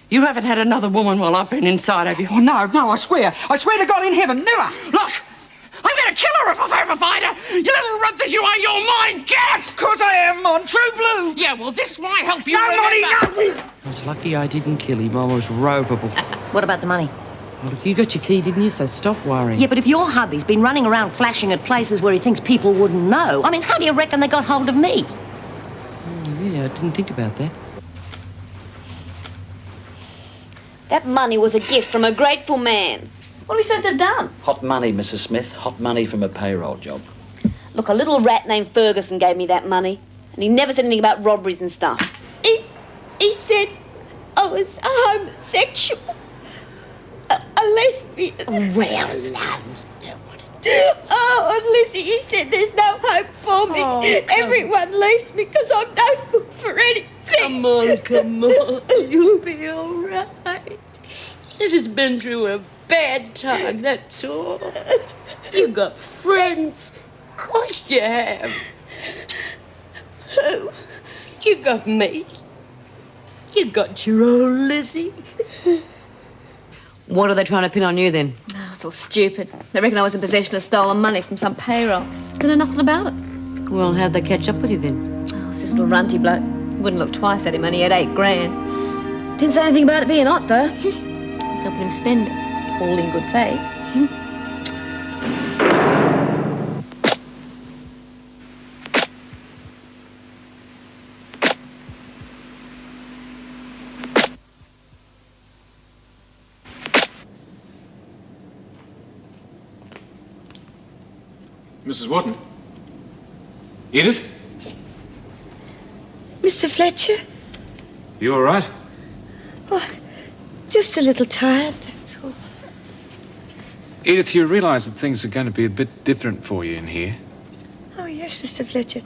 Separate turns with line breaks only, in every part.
You haven't had another woman while I've been inside, have you?
Oh, no, no, I swear to God in heaven, never.
Look, I'm going to kill her if I ever find her. You little runt that you are, you're mine. Get it!
Of course I am, on true blue.
Yeah, well, this might help you.
No, Monty, no.
It's lucky I didn't kill him. I was ropeable.
What about the money?
Well, look, you got your key, didn't you? So stop worrying.
Yeah, but if your hubby's been running around flashing at places where he thinks people wouldn't know, I mean, how do you reckon they got hold of me?
Yeah, I didn't think about that.
That money was a gift from a grateful man. What are we supposed to have done?
Hot money, Mrs. Smith. Hot money from a payroll job.
Look, a little rat named Ferguson gave me that money, and he never said anything about robberies and stuff.
He said I was a homosexual, a lesbian.
Well, love, you don't want to do.
Oh, and Lizzie, he said there's no hope for me. Everyone leaves me because I'm no good for anything.
Come on. You'll be all right. You just been through a bad time, that's all. You got friends. Of course you have.
Who?
You got me. You got your own Lizzie.
What are they trying to pin on you, then?
Oh, it's all stupid. They reckon I was in possession of stolen money from some payroll. Don't know nothing about it.
Well, how'd they catch up with you, then?
Oh, it's this little runty bloke. Wouldn't look twice at him, and he had $8 grand. Didn't say anything about it being hot, though. I was helping him spend it, all in good faith.
Mrs. Wharton? Edith?
Mr. Fletcher?
You all right?
Oh, just a little tired, that's all.
Edith, you realise that things are going to be a bit different for you in here.
Oh, yes, Mr. Fletcher.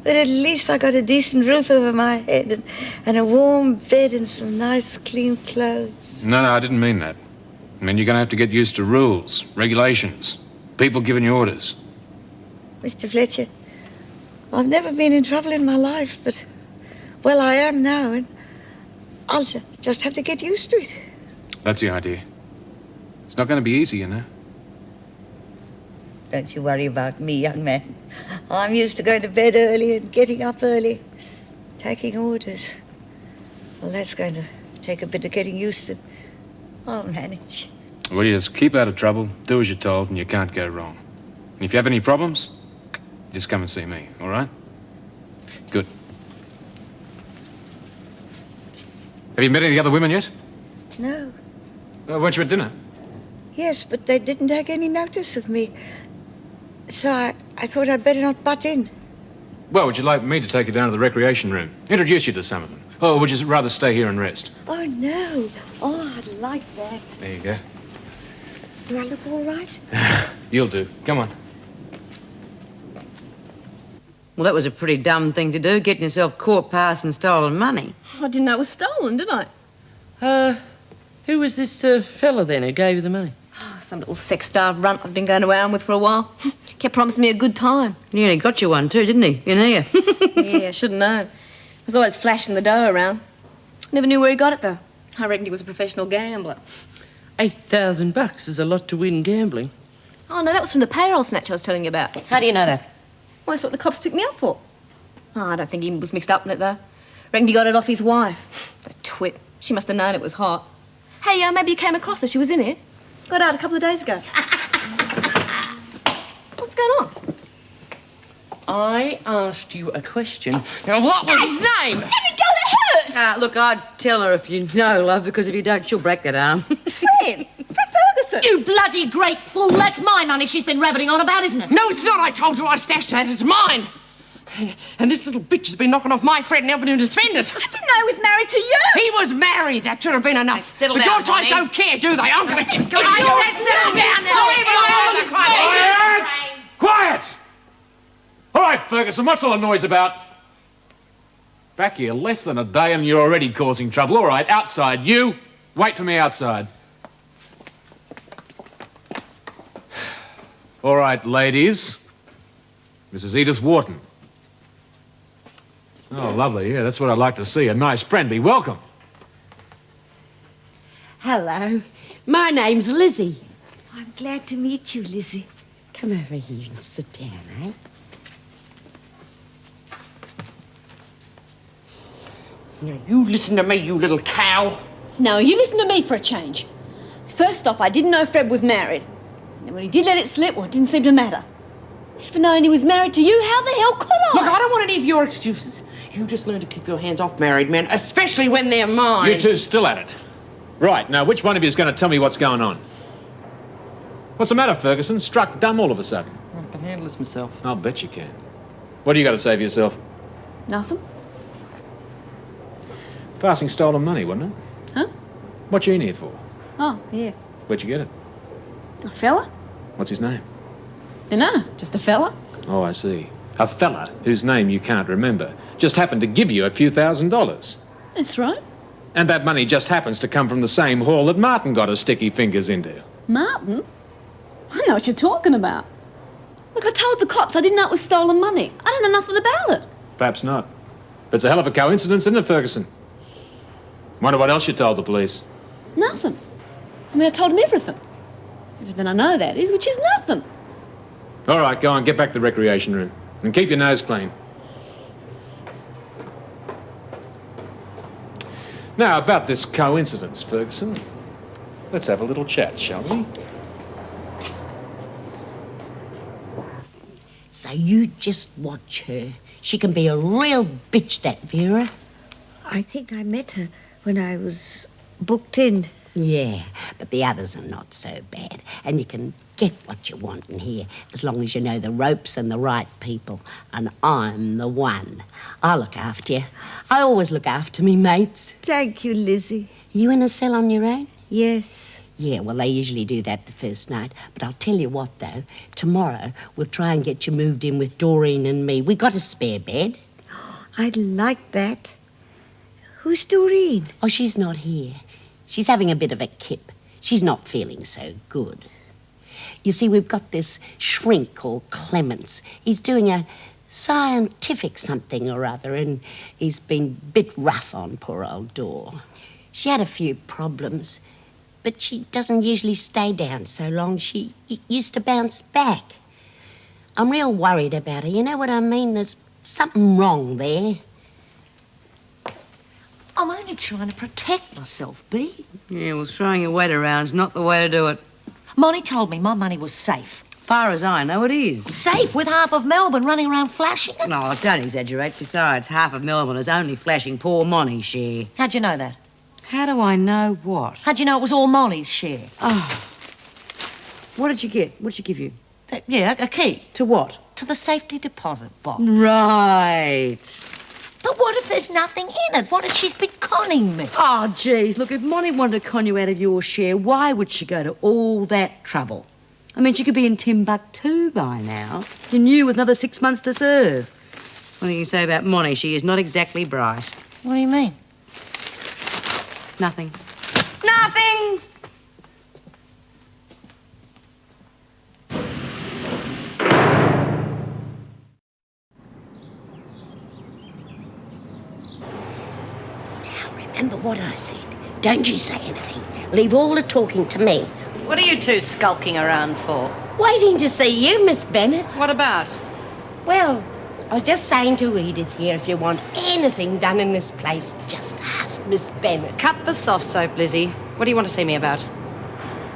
But at least I got a decent roof over my head and a warm bed and some nice, clean clothes.
No, I didn't mean that. I mean, you're going to have to get used to rules, regulations, people giving you orders.
Mr. Fletcher, I've never been in trouble in my life, but, well, I am now, and I'll just have to get used to it.
That's the idea. It's not going to be easy, you know.
Don't you worry about me, young man. I'm used to going to bed early and getting up early, taking orders. Well, that's going to take a bit of getting used to. I'll manage.
Well, you just keep out of trouble, do as you're told, and you can't go wrong. And if you have any problems, just come and see me, all right? Good. Have you met any of the other women yet?
No.
Weren't you at dinner?
Yes, but they didn't take any notice of me. So I thought I'd better not butt in.
Well, would you like me to take you down to the recreation room? Introduce you to some of them? Or would you rather stay here and rest?
Oh, no. Oh, I'd like that.
There you go.
Do I look all right?
You'll do. Come on.
Well, that was a pretty dumb thing to do, getting yourself caught passing stolen money.
I didn't know it was stolen, did I?
Who was this fella then who gave you the money?
Oh, some little sex-starved runt I've been going around with for a while. Kept promising me a good time.
He only got you one too, didn't he? In here.
Yeah, I should have known. He was always flashing the dough around. Never knew where he got it, though. I reckoned he was a professional gambler.
$8,000 is a lot to win gambling.
Oh, no, that was from the payroll snatch I was telling you about.
How do you know that?
Well, that's what the cops picked me up for. Oh, I don't think he was mixed up in it, though. Reckoned he got it off his wife. That twit. She must have known it was hot. Hey, maybe you came across her. She was in here. Got out a couple of days ago. What's going on?
I asked you a question. Now, what was his name?
Let me go, that hurts!
Look, I'd tell her if you know, love, because if you don't, she'll break that arm.
Fred Ferguson!
You bloody great fool! That's my money she's been rabbiting on about, isn't it?
No, it's not. I told you I stashed that. It's mine. And this little bitch has been knocking off my Fred and helping him to spend it.
I didn't know he was married to you!
He was married. That should have been enough.
Settle
but
down,
your type
honey.
don't care, do they? I'm going to get...
Settle down now.
Quiet! Quiet! All right, Ferguson, what's all the noise about? Back here less than a day and you're already causing trouble. All right, outside. You, wait for me outside. All right, ladies. Mrs. Edith Wharton. Oh, lovely. Yeah, that's what I'd like to see. A nice, friendly welcome.
Hello. My name's Lizzie.
I'm glad to meet you, Lizzie.
Come over here and sit down, eh?
Now, you listen to me, you little cow.
No, you listen to me for a change. First off, I didn't know Fred was married. And then when he did let it slip, well, it didn't seem to matter. As for knowing he was married to you, how the hell could I?
Look, I don't want any of your excuses. You just learn to keep your hands off married men, especially when they're mine.
You two still at it. Right, now which one of you is going to tell me what's going on? What's the matter, Ferguson? Struck dumb all of a sudden.
I can handle this myself.
I'll bet you can. What do you got to say for yourself?
Nothing.
Passing stolen money, wasn't it?
Huh?
What you in here for?
Oh, yeah.
Where'd you get it?
A fella?
What's his name?
Dunno, just a fella.
Oh, I see. A fella whose name you can't remember just happened to give you a few $1,000s.
That's right.
And that money just happens to come from the same haul that Martin got his sticky fingers into.
Martin? I know what you're talking about. Look, I told the cops I didn't know it was stolen money. I don't know nothing about it.
Perhaps not. But it's a hell of a coincidence, isn't it, Ferguson? Wonder what else you told the police.
Nothing. I mean, I told him everything. Everything I know, that is, which is nothing.
All right, go on, get back to the recreation room. And keep your nose clean. Now, about this coincidence, Ferguson. Let's have a little chat, shall we?
So you just watch her. She can be a real bitch, that Vera.
I think I met her when I was booked in.
Yeah, but the others are not so bad. And you can get what you want in here, as long as you know the ropes and the right people. And I'm the one. I look after you. I always look after me mates.
Thank you, Lizzie.
You in a cell on your own?
Yes.
Yeah, well, they usually do that the first night. But I'll tell you what, though. Tomorrow, we'll try and get you moved in with Doreen and me. We got a spare bed.
I'd like that. Who's Doreen?
Oh, she's not here. She's having a bit of a kip. She's not feeling so good. You see, we've got this shrink called Clements. He's doing a scientific something or other, and he's been a bit rough on poor old Dor. She had a few problems, but she doesn't usually stay down so long. She used to bounce back. I'm real worried about her. You know what I mean? There's something wrong there. I'm only trying to protect myself, Bea.
Yeah, well, throwing your weight around's not the way to do it.
Monty told me my money was safe.
Far as I know, it is.
Safe with half of Melbourne running around flashing it?
No, don't exaggerate. Besides, half of Melbourne is only flashing poor Monty's share.
How'd you know that?
How do I know what?
How'd you know it was all Molly's share?
Oh. What did you get? What did she give you?
Yeah, a key.
To what?
To the safety deposit box.
Right.
But what if there's nothing in it? What if she's been conning me?
Oh, geez, look, if Monty wanted to con you out of your share, why would she go to all that trouble? I mean, she could be in Timbuktu by now. You knew with another 6 months to serve. What do you say about Monty? She is not exactly bright.
What do you mean?
Nothing. Nothing!
Remember what I said. Don't you say anything. Leave all the talking to me.
What are you two skulking around for?
Waiting to see you, Miss Bennett.
What about?
Well, I was just saying to Edith here, if you want anything done in this place, just ask Miss Bennett.
Cut the soft soap, Lizzie. What do you want to see me about?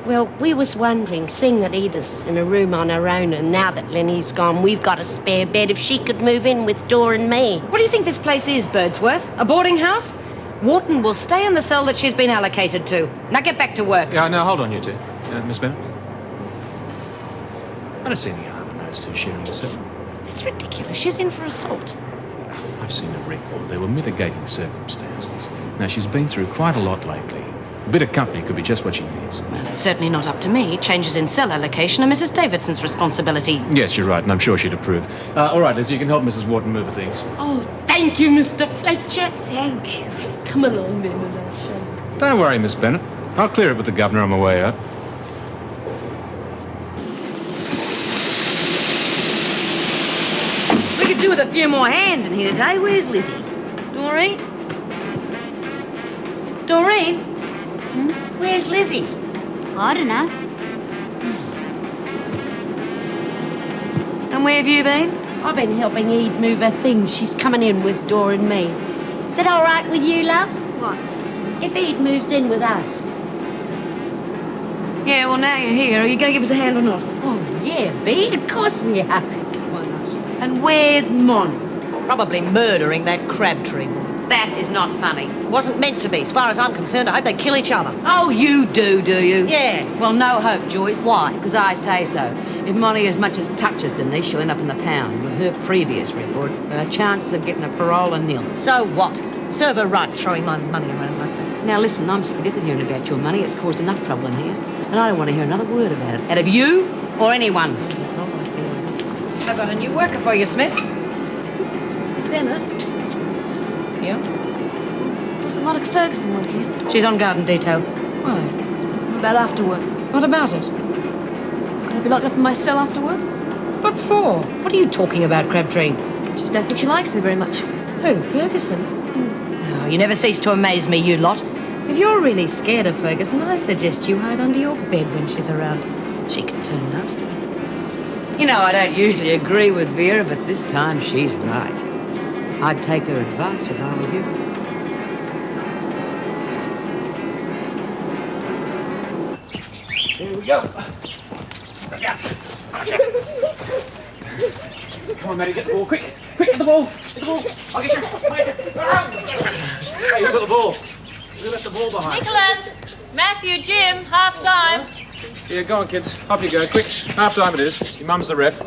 Well, we was wondering, seeing that Edith's in a room on her own, and now that Lenny's gone, we've got a spare bed, if she could move in with Dor and me.
What do you think this place is, Birdsworth? A boarding house? Wharton will stay in the cell that she's been allocated to. Now get back to work.
Yeah, no, hold on, you two. Miss Bennett? I don't see any harm in those two sharing a cell.
That's ridiculous. She's in for assault.
I've seen a record. There were mitigating circumstances. Now, she's been through quite a lot lately. A bit of company could be just what she needs.
Well, it's certainly not up to me. Changes in cell allocation are Mrs. Davidson's responsibility.
Yes, you're right, and I'm sure she'd approve. All right, Liz, you can help Mrs. Wharton move things.
Oh, thank you, Mr. Fletcher.
Thank you.
Come along, then, and I'll show you.
Don't worry, Miss Bennett. I'll clear it with the governor on my way out.
We could do with a few more hands in here today. Where's Lizzie? Doreen? Doreen?
Where's Lizzie?
I don't know.
And where have you been?
I've been helping Eve move her things. She's coming in with Dora and me. Is it all right with you, love?
What?
If Eve moves in with us?
Yeah, well, now you're here. Are you going to give us a hand or not?
Oh, yeah, Bea, of course we are. Come on, love.
And where's Mon?
Probably murdering that Crabtree.
That is not funny.
It wasn't meant to be. As far as I'm concerned, I hope they kill each other.
Oh, you do you?
Yeah.
Well, no hope, Joyce.
Why?
Because I say so. If Molly as much as touches Denise, she'll end up in the pound. With her previous record, her chances of getting a parole are nil.
So what? Serve her right throwing my money around like that.
Now, listen, I'm sick of death of hearing about your money. It's caused enough trouble in here. And I don't want to hear another word about it. Out of you or anyone.
I've got a new worker for you, Smith.
Miss Bennett,
Yeah?
doesn't Monica Ferguson work here?
She's on garden detail. Why?
What about after work?
What about it?
Can I be locked up in my cell after work?
What for? What are you talking about, Crabtree?
I just don't think she likes me very much.
Who, Ferguson? Oh, you never cease to amaze me, you lot. If you're really scared of Ferguson, I suggest you hide under your bed when she's around. She can turn nasty.
You know, I don't usually agree with Vera, but this time she's right. I'd take her advice if I were you.
Here we go. Come on, Matty, get the ball, quick. Quick, get the ball. Get the ball. I'll get you. Hey, who got the ball? Who left the ball behind?
Nicholas! Matthew, Jim, half time.
Yeah, go on, kids. Off you go. Quick. Half time it is. Your mum's the ref.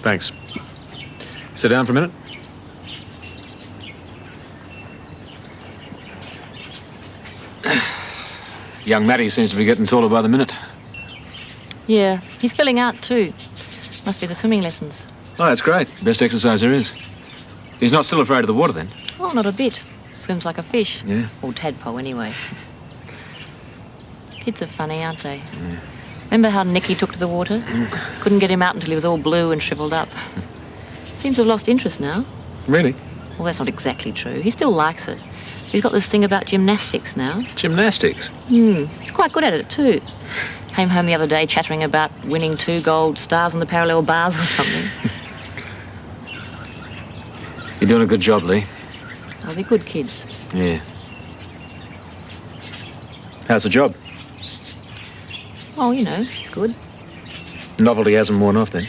Thanks. Sit down for a minute. Young Matty seems to be getting taller by the minute.
Yeah, he's filling out too. Must be the swimming lessons.
Oh, that's great. Best exercise there is. He's not still afraid of the water, then?
Oh, not a bit. Swims like a fish.
Yeah.
Or tadpole, anyway. Kids are funny, aren't they? Yeah. Remember how Nicky took to the water? Couldn't get him out until he was all blue and shriveled up. Seems to have lost interest now.
Really?
Well, that's not exactly true. He still likes it. He's got this thing about gymnastics now.
Gymnastics?
He's quite good at it, too. Came home the other day chattering about winning 2 gold stars on the parallel bars or something.
You're doing a good job, Lee.
Oh, they're good kids.
Yeah. How's the job?
Oh, you know, good.
Novelty hasn't worn off, then?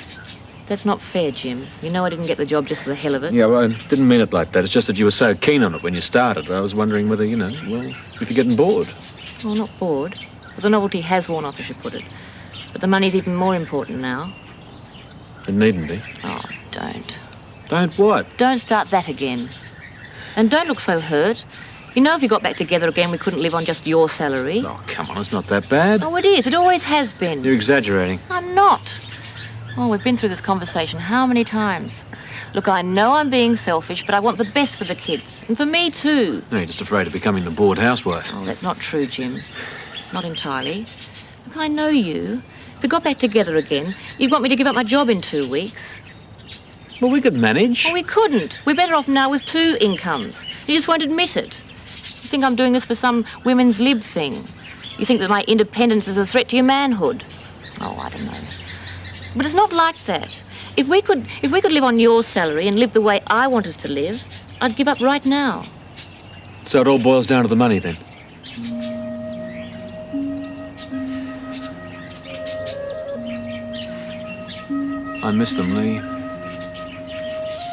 That's not fair, Jim. You know I didn't get the job just for the hell of it.
Yeah, well, I didn't mean it like that. It's just that you were so keen on it when you started. I was wondering whether, you know, well, if you're getting bored.
Well, not bored. But the novelty has worn off, as you put it. But the money's even more important now.
It needn't be.
Oh, don't.
Don't what?
Don't start that again. And don't look so hurt. You know if you got back together again, we couldn't live on just your salary.
Oh, come on, it's not that bad.
Oh, it is. It always has been.
You're exaggerating.
I'm not. Oh, we've been through this conversation how many times? Look, I know I'm being selfish, but I want the best for the kids. And for me, too.
No, you're just afraid of becoming the bored housewife.
Oh, that's not true, Jim. Not entirely. Look, I know you. If we got back together again, you'd want me to give up my job in 2 weeks.
Well, we could manage.
Oh, we couldn't. We're better off now with 2 incomes. You just won't admit it. You think I'm doing this for some women's lib thing. You think that my independence is a threat to your manhood. Oh, I don't know. But it's not like that. If we could live on your salary and live the way I want us to live, I'd give up right now.
So it all boils down to the money, then? I miss them, Lee.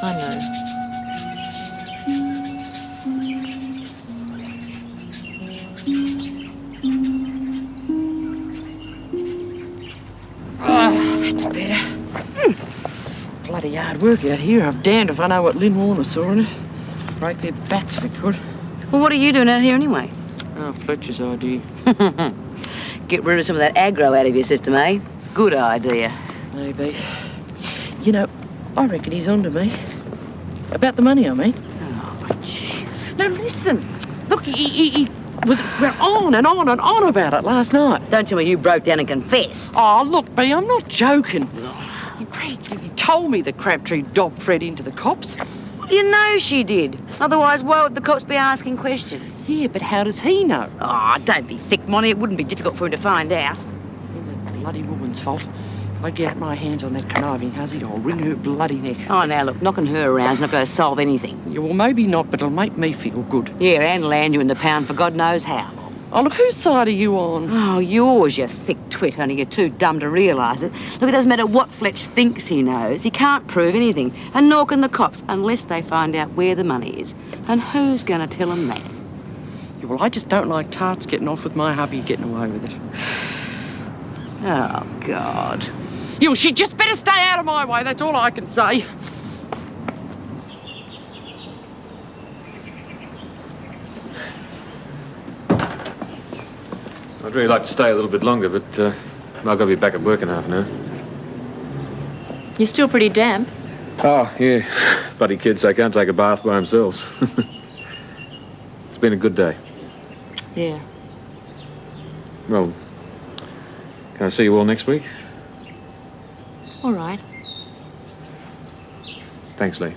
I know.
That's better. Bloody hard work out here. I'm damned if I know what Lynn Warner saw in it. Break their backs if it could.
Well, what are you doing out here anyway?
Oh, Fletcher's idea.
Get rid of some of that aggro out of your system, eh? Good idea.
Maybe. You know, I reckon he's onto me. About the money, I mean.
Oh,
No, listen. Look, he we're on and on and on about it last night.
Don't tell me you broke down and confessed.
Oh, look, Bea, I'm not joking. You told me the Crabtree dobbed Fred into the cops.
You know she did. Otherwise, why would the cops be asking questions?
Yeah, but how does he know?
Oh, don't be thick, Monty. It wouldn't be difficult for him to find out.
The bloody woman's fault. If I get my hands on that conniving hussy, I'll wring her bloody neck.
Oh, now, look, knocking her around's not going to solve anything.
Yeah, well, maybe not, but it'll make me feel good.
Yeah, and land you in the pound for God knows how.
Oh, look, whose side are you on?
Oh, yours, you thick twit, only you're too dumb to realise it. Look, it doesn't matter what Fletch thinks he knows. He can't prove anything. And nor can the cops, unless they find out where the money is. And who's going to tell them that?
Yeah, well, I just don't like tarts getting off with my hubby getting away with it.
Oh, God.
You, she'd just better stay out of my way, that's all I can say.
I'd really like to stay a little bit longer, but I've got to be back at work in half an hour.
You're still pretty damp.
Oh, yeah. Bloody kids, they can't take a bath by themselves. It's been a good day.
Yeah.
Well, can I see you all next week?
All right.
Thanks, Lee.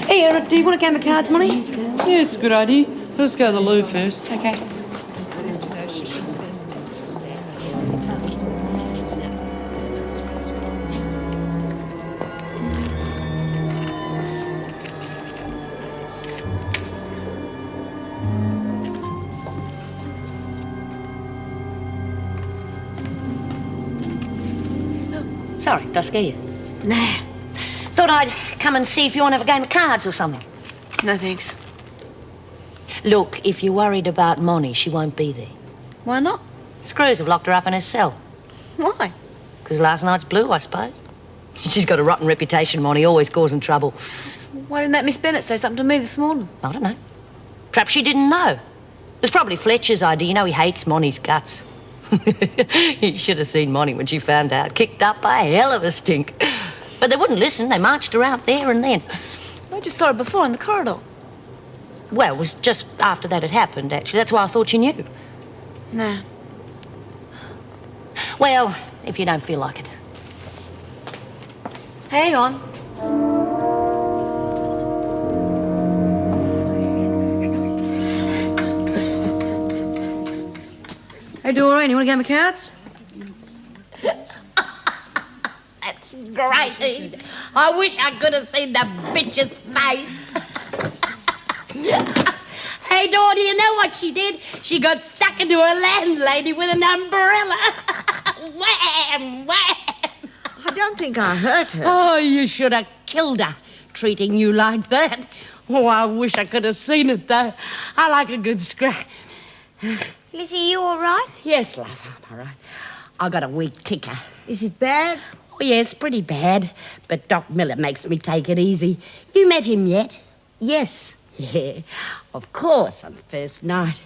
Hey, do you want a game of cards, Monty?
Yeah, it's a good idea. Let's go to the loo first.
Okay.
Sorry, did I scare you? Nah. Thought I'd come and see if you want to have a game of cards or something.
No, thanks.
Look, if you're worried about Moni, she won't be there.
Why not?
Screws have locked her up in her cell.
Why?
Because last night's blue, I suppose. She's got a rotten reputation, Moni, always causing trouble.
Why didn't that Miss Bennett say something to me this morning?
I don't know. Perhaps she didn't know. It was probably Fletcher's idea. You know he hates Moni's guts. You should have seen Moni when she found out. Kicked up a hell of a stink. But they wouldn't listen. They marched her out there and then.
I just saw her before in the corridor.
Well, it was just after that had happened, actually. That's why I thought you knew.
Nah.
Well, if you don't feel like it.
Hang on.
Hey, Doreen, you want a game of cards?
That's great, Ed. I wish I could have seen the bitch's face. Hey, Dawn, do you know what she did? She got stuck into a landlady with an umbrella. Wham! Wham!
I don't think I hurt her.
Oh, you should have killed her, treating you like that. Oh, I wish I could have seen it, though. I like a good scrap.
Lizzie, you all right?
Yes, love, I'm all right. I got a weak ticker.
Is it bad?
Oh, yes, pretty bad. But Doc Miller makes me take it easy. You met him yet?
Yes.
Yeah, of course, on the first night.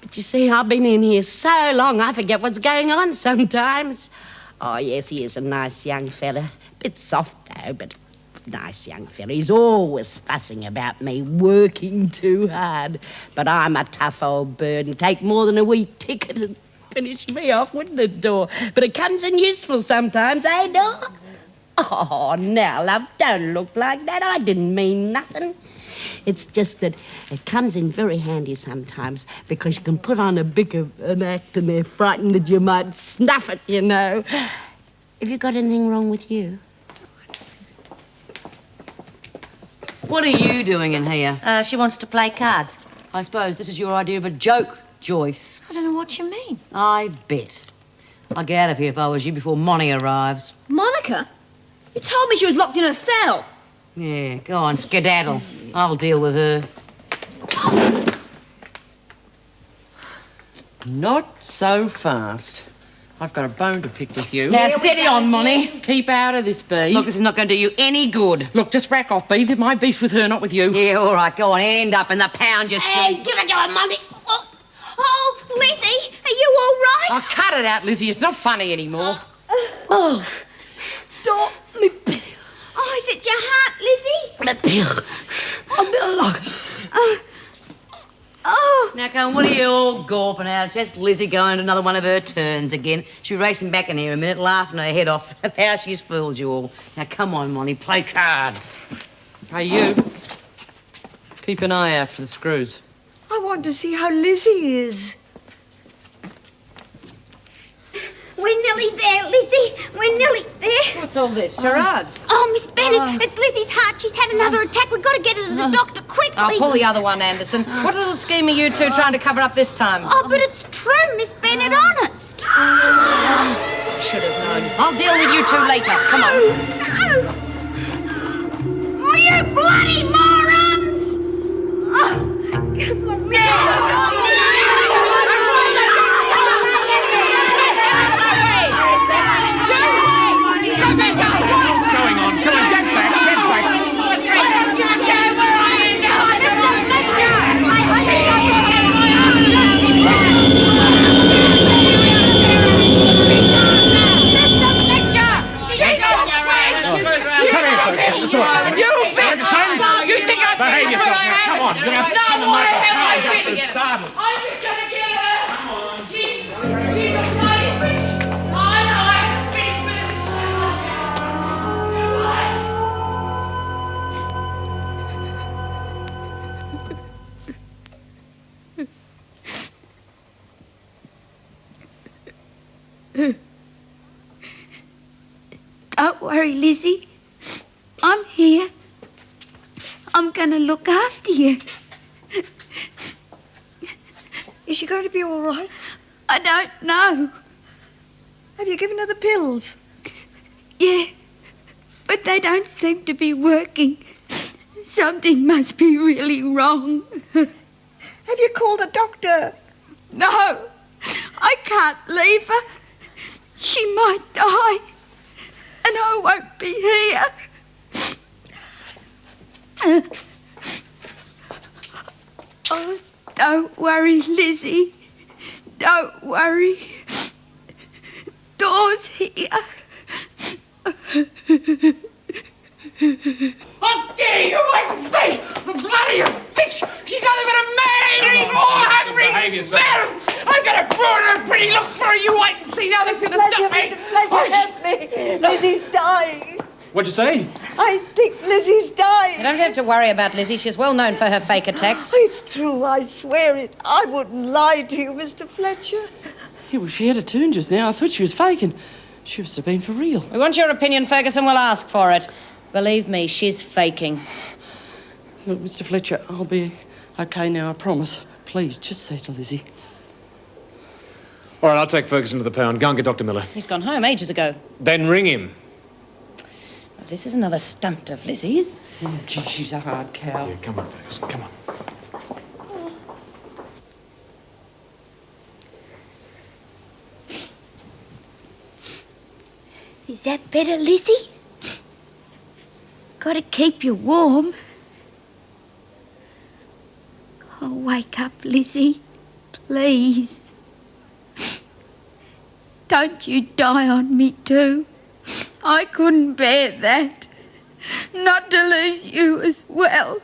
But you see, I've been in here so long, I forget what's going on sometimes. Oh, yes, he is a nice young fella. Bit soft, though, but nice young fella. He's always fussing about me, working too hard. But I'm a tough old bird and take more than a week ticket and finish me off, wouldn't it, Dor? But it comes in useful sometimes, eh, Dor? Oh, now, love, don't look like that. I didn't mean nothing. It's just that it comes in very handy sometimes because you can put on a big an act and they're frightened that you might snuff it, you know. Have you got anything wrong with you?
What are you doing in here?
She wants to play cards.
I suppose this is your idea of a joke, Joyce.
I don't know what you mean.
I bet. I'd get out of here if I was you before Monty arrives.
Monica? You told me she was locked in her cell.
Yeah, go on, skedaddle. I'll deal with her.
Not so fast. I've got a bone to pick with you.
Now, steady on, Monty.
Keep out of this, Bee.
Look, this is not going to do you any good.
Look, just rack off, Bee. My beef's with her, not with you.
Yeah, all right, go on. Hand up in the pound, you
Hey,
silly...
give it to her, Monty. Oh, Lizzie, are you all right?
Oh, cut it out, Lizzie. It's not funny anymore.
Oh, stop me. Oh, is it your heart, Lizzie?
The pill.
Oh.
Now, come on, what are you all gawping at? It's just Lizzie going to another one of her turns again. She'll be racing back in here in a minute, laughing her head off at how she's fooled you all. Now, come on, Monty, play cards.
Hey, you. Keep an eye out for the screws.
I want to see how Lizzie is.
We're nearly there, Lizzie. We're nearly there.
What's all this, charades?
Oh, Miss Bennett, it's Lizzie's heart. She's had another attack. We've got to get her to the doctor quickly.
I'll pull the other one, Anderson. What little scheme are you two trying to cover up this time?
Oh, but it's true, Miss Bennett, honest.
I should have known. I'll deal with you two later. Come on.
No! Oh, you bloody morons! Oh, come on,
What's going on? Come on, get back, get back.
You bitch! You think I
Behave yourself now, come on. You're going to have to come and make a car just for starters.
I'm just gonna get her. Come on. She's a bloody bitch. I finished with it. You what?
Don't worry, Lizzie. I'm here. I'm going to look after you.
Is she going to be all right?
I don't know.
Have you given her the pills?
Yeah, but they don't seem to be working. Something must be really wrong.
Have you called a doctor?
No, I can't leave her. She might die, and I won't be here. Oh, don't worry, Lizzie. Don't worry. Door's here.
How dare you wait and see? The bloody bitch! She's not even a man anymore!
Behave yourself.
I'm gonna ruin her pretty looks for her! You wait and see! Nothing's gonna stop me!
Help me. Lizzie's dying.
What'd you say?
I think Lizzie's dying.
You don't have to worry about Lizzie. She's well known for her fake attacks.
It's true, I swear it. I wouldn't lie to you, Mr. Fletcher.
Yeah, well, she had a turn just now. I thought she was faking. She must have been for real.
We want your opinion, Ferguson. We'll ask for it. Believe me, she's faking.
Look, Mr. Fletcher, I'll be okay now, I promise. Please, just say to Lizzie.
All right, I'll take Ferguson to the pound. Go and get Dr. Miller.
He's gone home ages ago.
Then ring him.
Well, this is another stunt of Lizzie's.
Oh, gee, she's a hard cow.
Yeah, come on, Ferguson, come on.
Is that better, Lizzie? Gotta keep you warm. Oh, wake up, Lizzie. Please. Don't you die on me, too. I couldn't bear that. Not to lose you as well.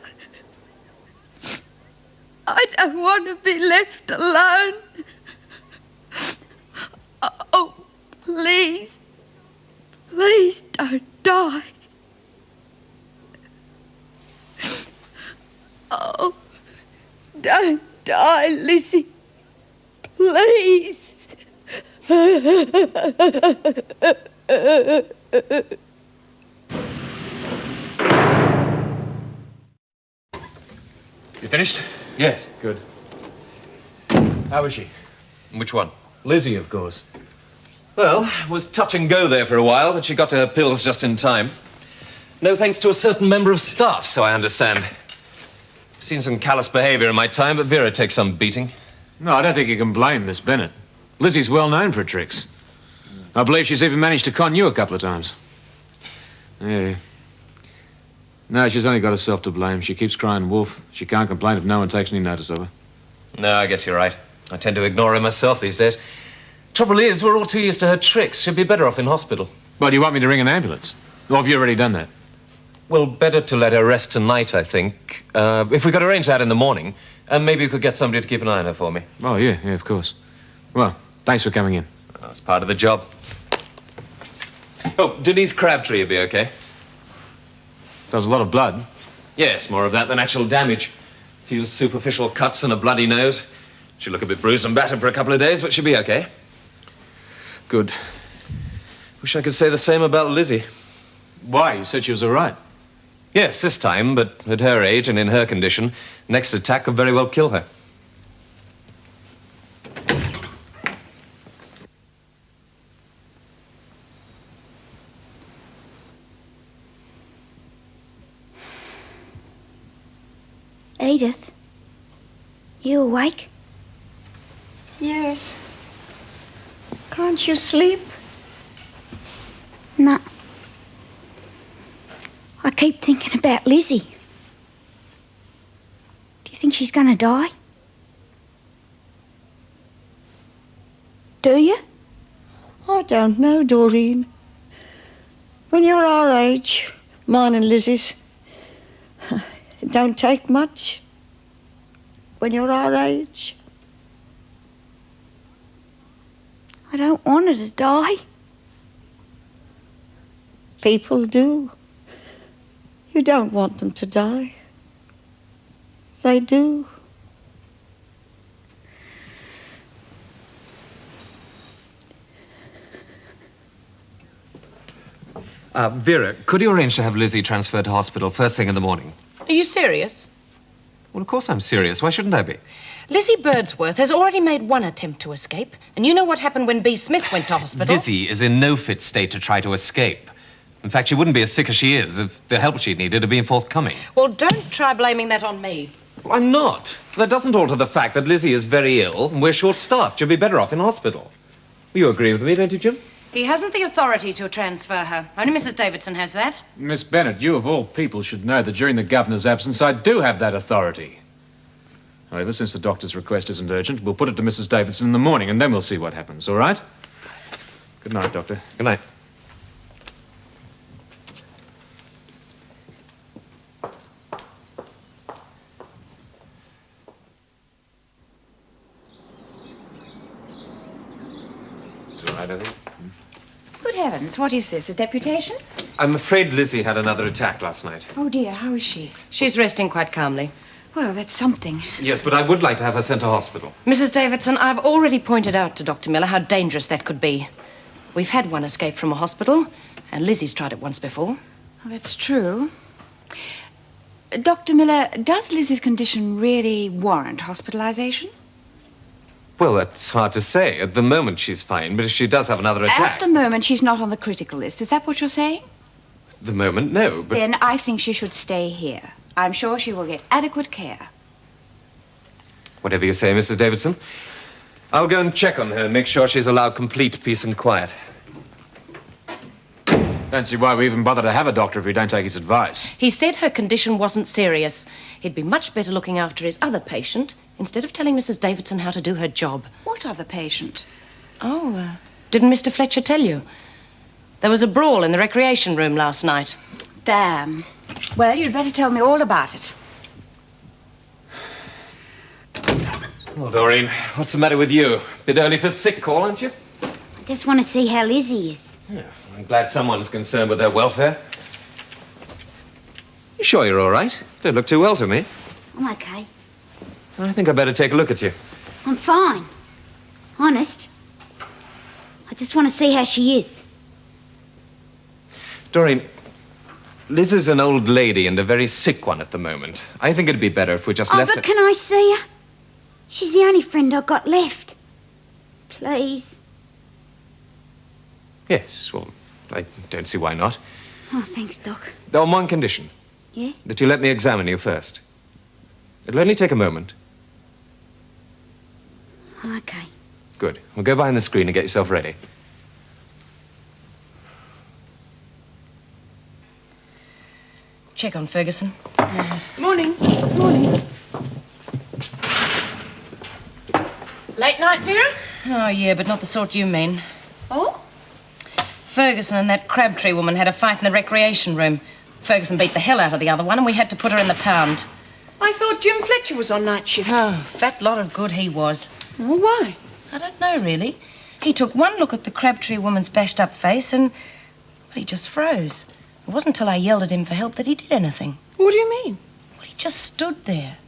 I don't want to be left alone. Oh, please. Please don't die. Oh, don't die, Lizzie. Please.
You finished?
Yes.
Good. How is she?
Which one?
Lizzie, of course.
Well, was touch and go there for a while, but she got to her pills just in time. No thanks to a certain member of staff, so I understand. Seen some callous behavior in my time, but Vera takes some beating.
No, I don't think you can blame Miss Bennett. Lizzie's well known for her tricks. I believe she's even managed to con you a couple of times. Yeah. No, she's only got herself to blame. She keeps crying wolf. She can't complain if no one takes any notice of her.
No, I guess you're right. I tend to ignore her myself these days. Trouble is, we're all too used to her tricks. She'd be better off in hospital.
Well, do you want me to ring an ambulance? Or have you already done that?
Well, better to let her rest tonight, I think. If we could arrange that in the morning, and maybe you could get somebody to keep an eye on her for me.
Oh, yeah, of course. Well, thanks for coming in.
That's part of the job. Oh, Denise Crabtree will be okay.
There's a lot of blood.
Yes, more of that than actual damage. Few superficial cuts and a bloody nose. She'll look a bit bruised and battered for a couple of days, but she'll be okay.
Good.
Wish I could say the same about Lizzie.
Why? You said she was all right.
Yes, this time, but at her age and in her condition, next attack could very well kill her.
Edith, you awake? Yes. Can't you sleep? No. I keep thinking about Lizzie. Do you think she's going to die? Do you? I don't know, Doreen. When you're our age, mine and Lizzie's, it don't take much. When you're our age. I don't want her to die. People do. You don't want them to die. They do.
Vera, could you arrange to have Lizzie transferred to hospital first thing in the morning?
Are you serious?
Well, of course I'm serious. Why shouldn't I be?
Lizzie Birdsworth has already made one attempt to escape, and you know what happened when B. Smith went to hospital?
Lizzie is in no fit state to try to escape. In fact, she wouldn't be as sick as she is if the help she needed had been forthcoming.
Well, don't try blaming that on me.
I'm not. That doesn't alter the fact that Lizzie is very ill and we're short-staffed. She'll be better off in hospital. You agree with me, don't you, Jim?
He hasn't the authority to transfer her. Only Mrs. Davidson has that.
Miss Bennett, you of all people should know that during the governor's absence I do have that authority. However, since the doctor's request isn't urgent, we'll put it to Mrs. Davidson in the morning and then we'll see what happens, all right? Good night, Doctor.
Good night.
Good heavens, what is this, a deputation?
I'm afraid Lizzie had another attack last night.
Oh dear, how is she?
She's resting quite calmly.
Well, that's something.
Yes, but I would like to have her sent to hospital.
Mrs. Davidson, I've already pointed out to Dr. Miller how dangerous that could be. We've had one escape from a hospital, and Lizzie's tried it once before.
Oh, that's true. Dr. Miller, does Lizzie's condition really warrant hospitalization?
Well, that's hard to say. At the moment, she's fine, but if she does have another attack...
At the moment, she's not on the critical list. Is that what you're saying?
At the moment, no, but...
Then I think she should stay here. I'm sure she will get adequate care.
Whatever you say, Mrs. Davidson. I'll go and check on her and make sure she's allowed complete peace and quiet.
Don't see why we even bother to have a doctor if we don't take his advice.
He said her condition wasn't serious. He'd be much better looking after his other patient instead of telling Mrs. Davidson how to do her job.
What other patient?
Oh, didn't Mr. Fletcher tell you? There was a brawl in the recreation room last night.
Damn. Well, you'd better tell me all about it.
Well, Doreen, what's the matter with you? Bit early for sick call, aren't you?
I just want to see how Lizzie is.
Yeah, I'm glad someone's concerned with her welfare. You sure you're all right? Don't look too well to me.
I'm okay.
I think I'd better take a look at you.
I'm fine. Honest. I just want to see how she is.
Doreen, Liz is an old lady and a very sick one at the moment. I think it'd be better if we just left her...
but can I see her? She's the only friend I've got left. Please.
Yes, well, I don't see why not.
Oh, thanks, Doc.
On one condition.
Yeah?
That you let me examine you first. It'll only take a moment.
Okay.
Good. We'll go behind the screen and get yourself ready.
Check on Ferguson.
Morning. Morning.
Late night, Vera? Oh, yeah, but not the sort you mean.
Oh?
Ferguson and that Crabtree woman had a fight in the recreation room. Ferguson beat the hell out of the other one, and we had to put her in the pound.
I thought Jim Fletcher was on night shift.
Oh, fat lot of good he was.
Oh, why?
I don't know, really. He took one look at the Crabtree woman's bashed-up face and... well, he just froze. It wasn't until I yelled at him for help that he did anything.
What do you mean?
Well, he just stood there.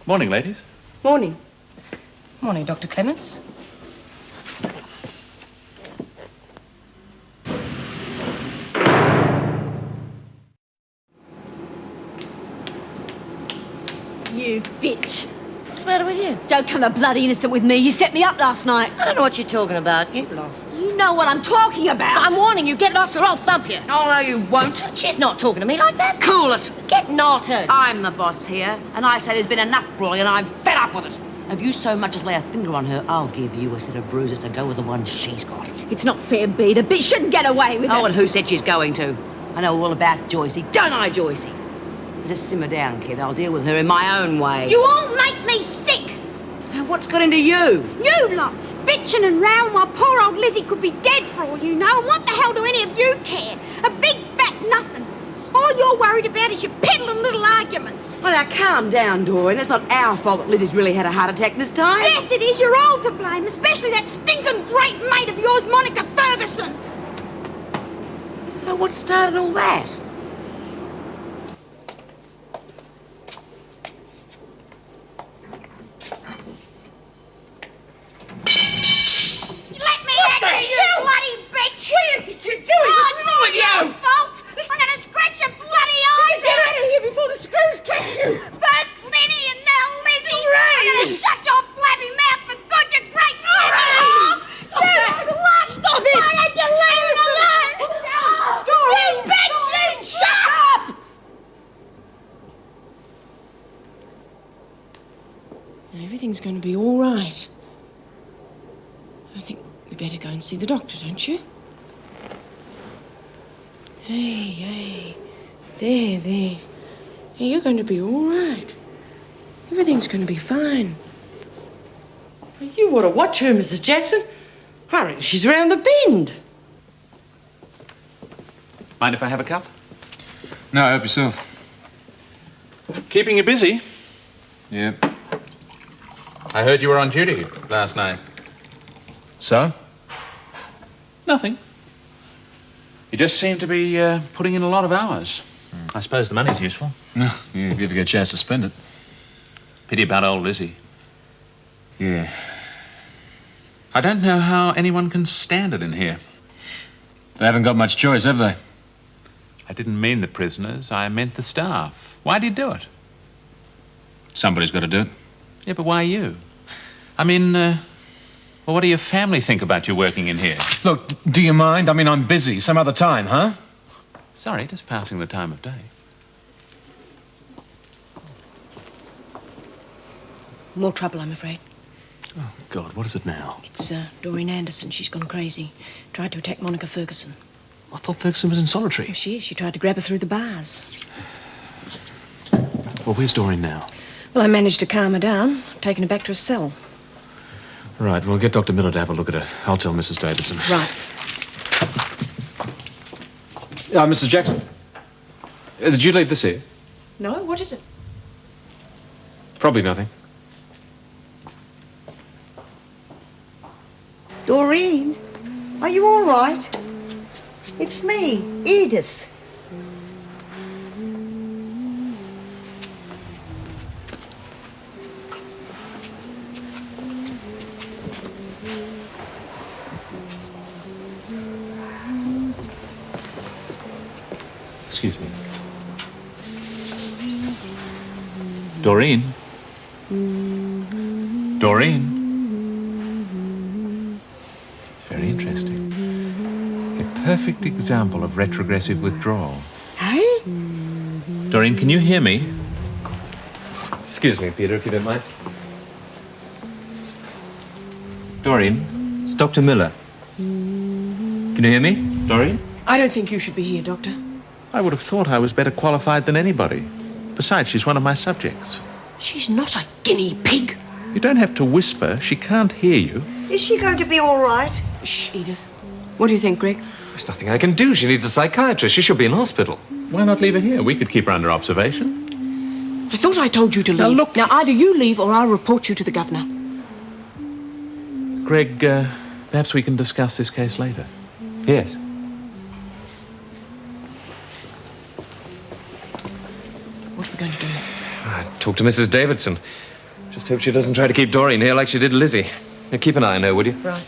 Morning, ladies.
Morning.
Morning, Dr. Clements.
You bitch.
What's the matter with you?
Don't come a bloody innocent with me. You set me up last night.
I don't know what you're talking about. You lost.
You know what I'm talking about.
I'm warning you, get lost or I'll thump you.
Oh, no, you won't.
She's not talking to me like that.
Cool it.
Get knotted.
I'm the boss here, and I say there's been enough brawling, and I'm fed up with it. If you so much as lay a finger on her, I'll give you a set of bruises to go with the one she's got.
It's not fair, B. The bitch shouldn't get away with it.
Oh, and who said she's going to? I know all about Joycey. Don't I, Joycey? Just simmer down, kid. I'll deal with her in my own way.
You all make me sick!
Now, what's got into you?
You lot! Bitching and rowing while poor old Lizzie could be dead for all you know. And what the hell do any of you care? A big fat nothing. All you're worried about is your piddling little arguments.
Well, now, calm down, Doreen. It's not our fault that Lizzie's really had a heart attack this time.
Yes, it is. You're all to blame, especially that stinking great mate of yours, Monica Ferguson.
Now, what started all that?
Let me at you, you bloody bitch! What did you do? Oh, it's your fault! I'm gonna scratch your bloody eyes
Get
out!
out of here before the screws catch you!
First Lenny and now Lizzie! I'm gonna shut your flabby mouth for good, you great oh, slut!
Stop it!
Why don't you leave me alone? You bitch! You shut up!
Everything's going to be all right. I think we better go and see the doctor, don't you? Hey. There. Hey, you're going to be all right. Everything's going to be fine.
You ought to watch her, Mrs. Jackson. I reckon she's round the bend.
Mind if I have a cup?
No, help yourself.
Keeping you busy?
Yeah.
I heard you were on duty last night.
So?
Nothing. You just seem to be putting in a lot of hours. I suppose the money's useful.
No, yeah, if you ever get a chance to spend it.
Pity about old Lizzie.
Yeah.
I don't know how anyone can stand it in here.
They haven't got much choice, have they?
I didn't mean the prisoners. I meant the staff. Why do you do it?
Somebody's got to do it.
Yeah, but why you? I mean, well, what do your family think about you working in here?
Look, do you mind? I mean, I'm busy. Some other time, huh?
Sorry, just passing the time of day.
More trouble, I'm afraid.
Oh, God, what is it now?
It's Doreen Anderson. She's gone crazy. Tried to attack Monica Ferguson.
I thought Ferguson was in solitary.
Oh, she is. She tried to grab her through the bars.
Well, where's Doreen now?
Well, I managed to calm her down. Taken her back to her cell.
Right, we'll get Dr. Miller to have a look at her. I'll tell Mrs. Davidson.
Right.
Mrs. Jackson. Did you leave this here?
No? What is it?
Probably nothing.
Doreen, are you all right? It's me, Edith.
Excuse me. Doreen? Doreen? It's very interesting. A perfect example of retrogressive withdrawal.
Hey?
Doreen, can you hear me?
Excuse me, Peter, if you don't mind.
Doreen, it's Dr. Miller. Can you hear me, Doreen?
I don't think you should be here, Doctor.
I would have thought I was better qualified than anybody. Besides, she's one of my subjects.
She's not a guinea pig.
You don't have to whisper. She can't hear you.
Is she going to be all right?
Shh, Edith. What do you think, Greg?
There's nothing I can do. She needs a psychiatrist. She should be in hospital.
Why not leave her here? We could keep her under observation.
I thought I told you to leave.
Now, look.
Now, either you leave or I'll report you to the governor.
Greg, perhaps we can discuss this case later.
Yes.
What are we going to do?
I talked to Mrs. Davidson. Just hope she doesn't try to keep Doreen here like she did Lizzie. Now, keep an eye on her, would you?
Right.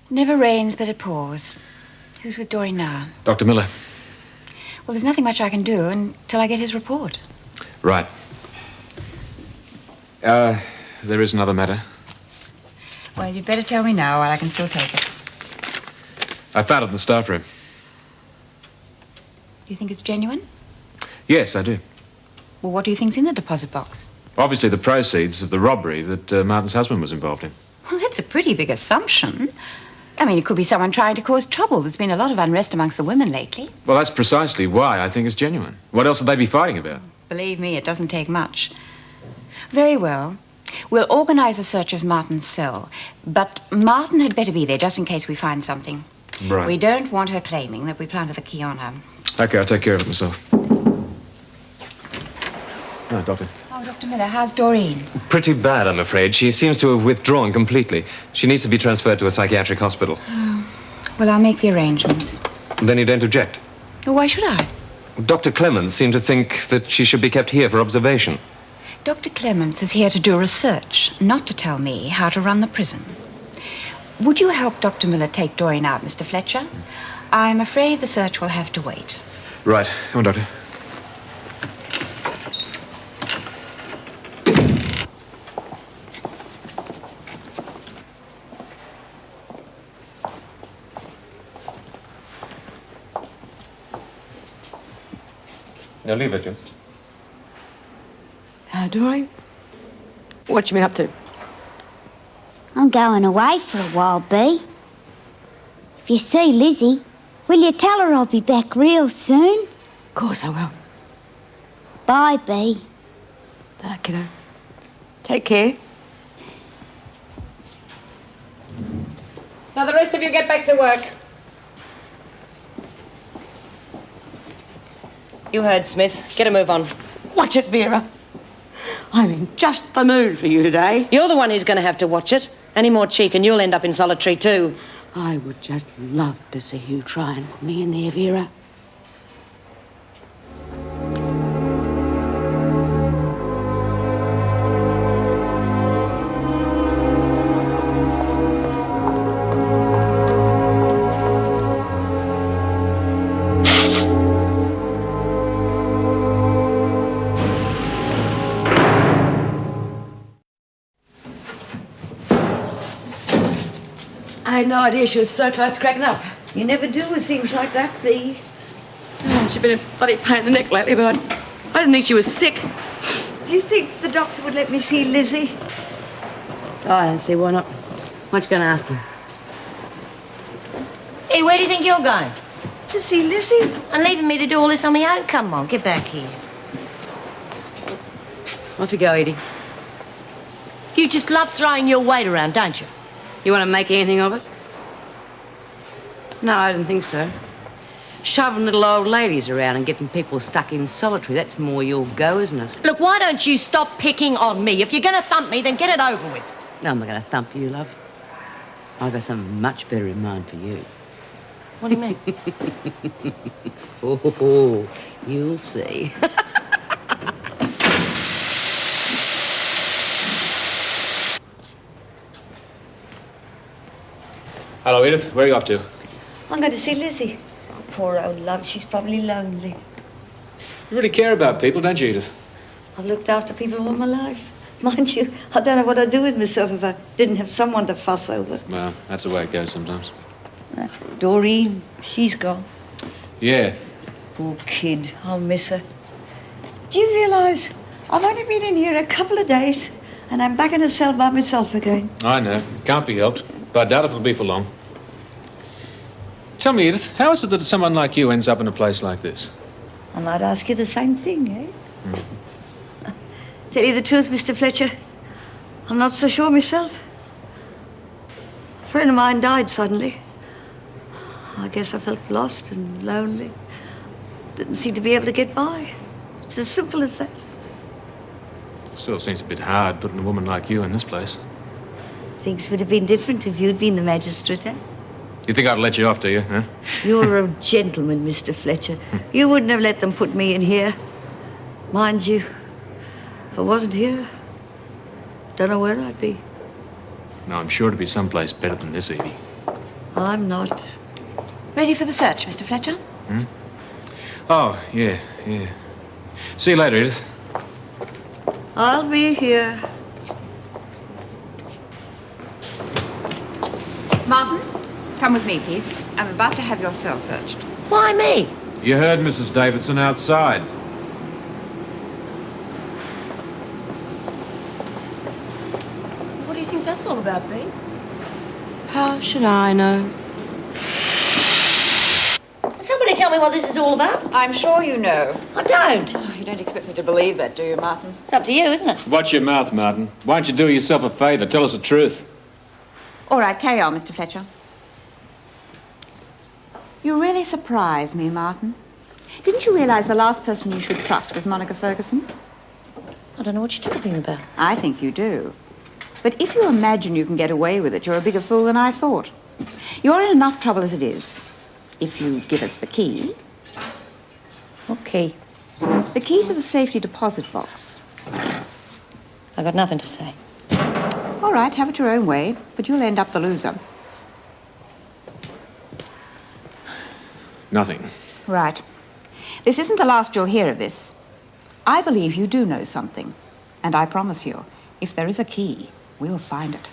Never rains, but it pours. Who's with Doreen now?
Dr. Miller.
Well, there's nothing much I can do until I get his report.
Right. There is another matter.
Well, you'd better tell me now while I can still take it.
I found it in the staff room.
Do you think it's genuine?
Yes, I do.
Well, what do you think's in the deposit box?
Obviously the proceeds of the robbery that Martin's husband was involved in.
Well, that's a pretty big assumption. I mean, it could be someone trying to cause trouble. There's been a lot of unrest amongst the women lately.
Well, that's precisely why I think it's genuine. What else would they be fighting about?
Believe me, it doesn't take much. Very well. We'll organize a search of Martin's cell. But Martin had better be there just in case we find something.
Right.
We don't want her claiming that we planted the key on her.
Okay, I'll take care of it myself. No, Doctor.
Oh, Dr. Miller, how's Doreen?
Pretty bad, I'm afraid. She seems to have withdrawn completely. She needs to be transferred to a psychiatric hospital.
Oh. Well, I'll make the arrangements.
Then you don't object?
Well, why should I?
Dr. Clements seemed to think that she should be kept here for observation.
Dr. Clements is here to do research, not to tell me how to run the prison. Would you help Dr. Miller take Doreen out, Mr. Fletcher? I'm afraid the search will have to wait.
Right. Come on, Doctor.
Now leave it, Jim.
Doreen? What you been up to?
I'm going away for a while, Bee. If you see Lizzie, will you tell her I'll be back real soon?
Of course I will.
Bye, Bee.
That kiddo. Take care.
Now the rest of you get back to work. You heard Smith. Get a move on.
Watch it, Vera. I'm in just the mood for you today.
You're the one who's going to have to watch it. Any more cheek and you'll end up in solitary too.
I would just love to see you try and put me in there, Vera.
I had no idea she was so close to cracking up.
You never do with things like that, Bee.
Oh, she's been a bloody pain in the neck lately, but I didn't think she was sick.
Do you think the doctor would let me see Lizzie?
Oh, I don't see why not. What you going to ask him?
Hey, where do you think you're going?
To see Lizzie.
And leaving me to do all this on my own? Come on, get back here.
Off you go, Edie.
You just love throwing your weight around, don't you?
You want to make anything of it? No, I don't think so. Shoving little old ladies around and getting people stuck in solitary, that's more your go, isn't it?
Look, why don't you stop picking on me? If you're going to thump me, then get it over with.
No, I'm not going to thump you, love. I've got something much better in mind for you.
What do you mean?
Oh, you'll see.
Hello, Edith. Where are you off to?
I'm going to see Lizzie. Poor old love, she's probably lonely.
You really care about people, don't you, Edith?
I've looked after people all my life. Mind you, I don't know what I'd do with myself if I didn't have someone to fuss over.
Well, that's the way it goes sometimes.
Doreen, she's gone.
Yeah.
Poor kid, I'll miss her. Do you realise I've only been in here a couple of days And I'm back in a cell by myself again.
I know. Can't be helped. But I doubt if it'll be for long. Tell me, Edith, how is it that someone like you ends up in a place like this?
I might ask you the same thing, eh? Tell you the truth, Mr. Fletcher, I'm not so sure myself. A friend of mine died suddenly. I guess I felt lost and lonely. Didn't seem to be able to get by. It's as simple as that.
Still seems a bit hard putting a woman like you in this place.
Things would have been different if you'd been the magistrate, eh?
You think I'd let you off, do you, huh?
You're a gentleman, Mr. Fletcher. You wouldn't have let them put me in here. Mind you, if I wasn't here, don't know where I'd be.
No, I'm sure to be someplace better than this, Edie.
I'm not.
Ready for the search, Mr. Fletcher?
Hmm? Oh, yeah. See you later, Edith.
I'll be here.
Martin, come with me, please. I'm about to have your cell searched.
Why me?
You heard Mrs. Davidson outside.
What do you think that's all about, Bea?
How should I know?
Somebody tell me what this is all about.
I'm sure you know.
I don't.
Oh, you don't expect me to believe that, do you, Martin?
It's up to you, isn't it?
Watch your mouth, Martin. Why don't you do yourself a favour? Tell us the truth.
All right, carry on, Mr. Fletcher. You really surprise me, Martin. Didn't you realize the last person you should trust was Monica Ferguson?
I don't know what you're talking about.
I think you do. But if you imagine you can get away with it, you're a bigger fool than I thought. You're in enough trouble as it is. If you give us the key.
What key?
The key to the safety deposit box.
I got nothing to say.
All right, have it your own way, but you'll end up the loser.
Nothing.
Right. This isn't the last you'll hear of this. I believe you do know something. And I promise you, if there is a key, we'll find it.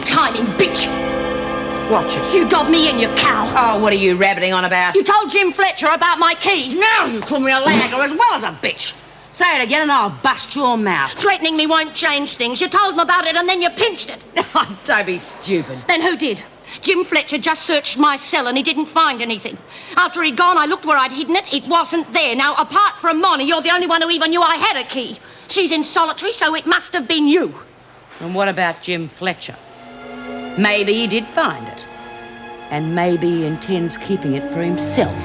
Timing bitch!
Watch it.
You dobbed me in, you cow!
Oh, what are you rabbiting on about?
You told Jim Fletcher about my key!
Now you call me a lagger as well as a bitch. Say it again and I'll bust your mouth.
Threatening me won't change things. You told him about it and then you pinched it.
Don't be stupid.
Then who did? Jim Fletcher just searched my cell and he didn't find anything. After he'd gone, I looked where I'd hidden it. It wasn't there. Now, apart from Moni, you're the only one who even knew I had a key. She's in solitary, so it must have been you.
And what about Jim Fletcher? Maybe he did find it. And maybe he intends keeping it for himself.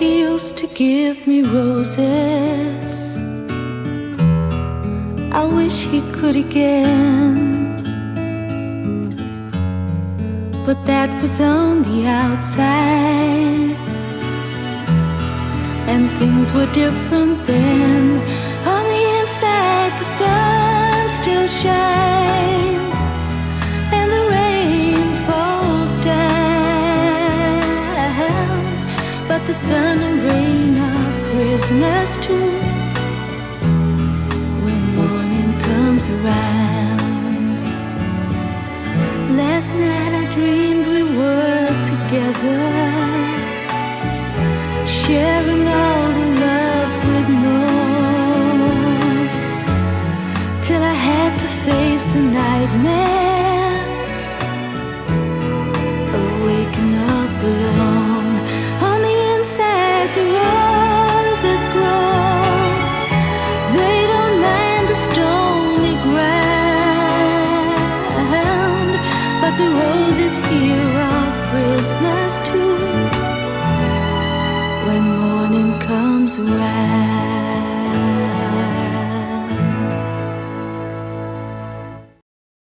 He used to give me roses. I wish he could again. But that was on the outside, and things were different then. On the inside, the sun still shines, and the rain falls down. But the sun and rain are prisoners too when morning comes around. Last night I dreamed we were together, sharing all the love we'd known, till I had to face the nightmare of waking up alone. On the inside, the roses grow. They don't mind the stony ground, but the roses here are prisoners too when morning comes around.